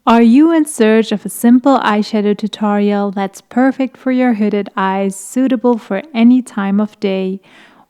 Are you in search of a simple eyeshadow tutorial that's perfect for your hooded eyes, suitable for any time of day?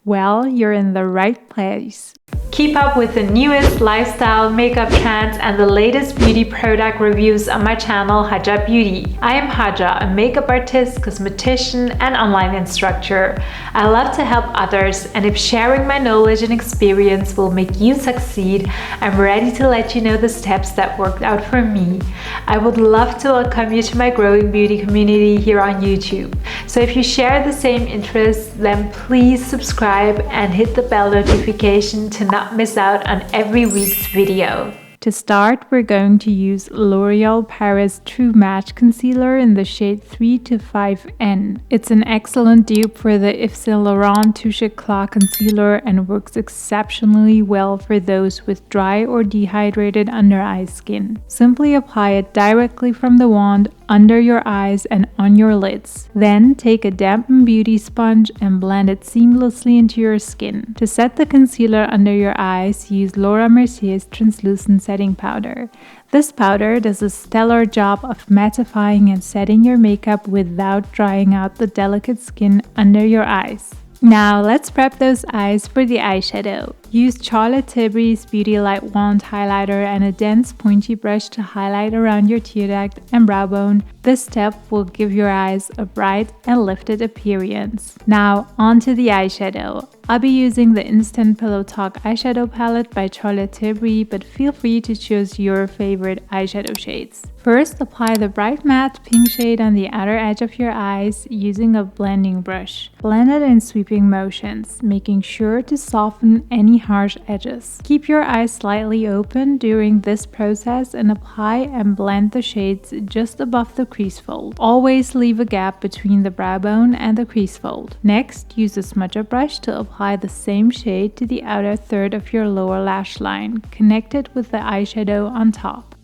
Well, you're in the right place. Keep up with the newest lifestyle, makeup trends, and the latest beauty product reviews on my channel, Hajar Beauty. I am Hajar, a makeup artist, cosmetician, and online instructor. I love to help others, and if sharing my knowledge and experience will make you succeed, I'm ready to let you know the steps that worked out for me. I would love to welcome you to my growing beauty community here on YouTube. So if you share the same interests, then please subscribe and hit the bell notification to not miss out on every week's video. To start, we're going to use L'Oreal Paris True Match Concealer in the shade 3 to 5N. It's an excellent dupe for the Yves Saint Laurent Touche Éclat concealer and works exceptionally well for those with dry or dehydrated under eye skin. Simply apply it directly from the wand under your eyes and on your lids. Then take a dampened beauty sponge and blend it seamlessly into your skin. To set the concealer under your eyes, use Laura Mercier's translucent setting powder. This powder does a stellar job of mattifying and setting your makeup without drying out the delicate skin under your eyes. Now let's prep those eyes for the eyeshadow. Use Charlotte Tilbury's Beauty Light Wand highlighter and a dense pointy brush to highlight around your tear duct and brow bone. This step will give your eyes a bright and lifted appearance. Now onto the eyeshadow. I'll be using the Instant Pillow Talk eyeshadow palette by Charlotte Tilbury, but feel free to choose your favorite eyeshadow shades. First, apply the bright matte pink shade on the outer edge of your eyes using a blending brush. Blend it in sweeping motions, making sure to soften any harsh edges. Keep your eyes slightly open during this process and apply and blend the shades just above the crease fold. Always leave a gap between the brow bone and the crease fold. Next, use a smudger brush to apply the same shade to the outer third of your lower lash line, connected with the eyeshadow on top.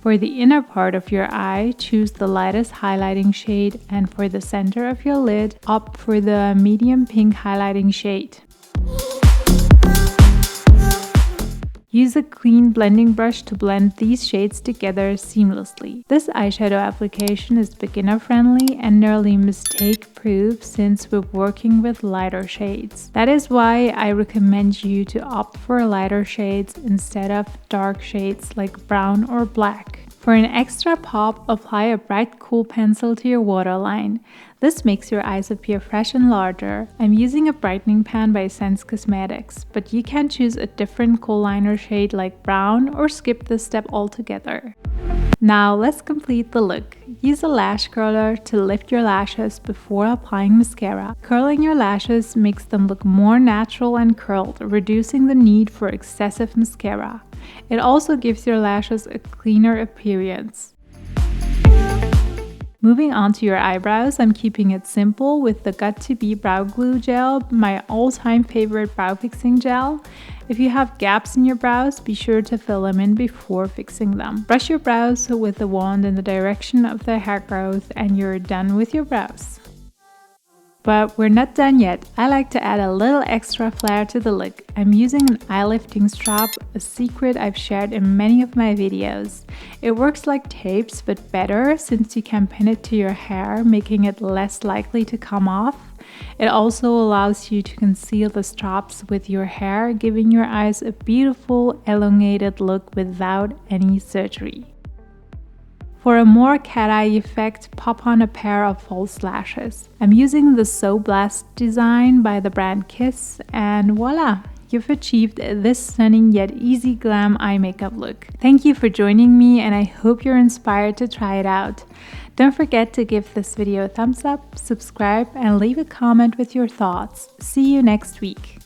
For the inner part of your eye, choose the lightest highlighting shade, and for the center of your lid, opt for the medium pink highlighting shade. Use a clean blending brush to blend these shades together seamlessly. This eyeshadow application is beginner friendly and nearly mistake proof since we're working with lighter shades. That is why I recommend you to opt for lighter shades instead of dark shades like brown or black. For an extra pop, apply a bright cool pencil to your waterline. This makes your eyes appear fresh and larger. I'm using a brightening pan by Sense Cosmetics, but you can choose a different kohl liner shade like brown or skip this step altogether. Now let's complete the look. Use a lash curler to lift your lashes before applying mascara. Curling your lashes makes them look more natural and curled, reducing the need for excessive mascara. It also gives your lashes a cleaner appearance. Moving on to your eyebrows, I'm keeping it simple with the Got2b Brow Glue Gel, my all-time favorite brow fixing gel. If you have gaps in your brows, be sure to fill them in before fixing them. Brush your brows with the wand in the direction of the hair growth and you're done with your brows. But we're not done yet. I like to add a little extra flair to the look. I'm using an eye lifting strap, a secret I've shared in many of my videos. It works like tapes, but better since you can pin it to your hair, making it less likely to come off. It also allows you to conceal the straps with your hair, giving your eyes a beautiful, elongated look without any surgery. For a more cat-eye effect, pop on a pair of false lashes. I'm using the So Blessed design by the brand Kiss, and voila! You've achieved this stunning yet easy glam eye makeup look. Thank you for joining me, and I hope you're inspired to try it out. Don't forget to give this video a thumbs up, subscribe, and leave a comment with your thoughts. See you next week.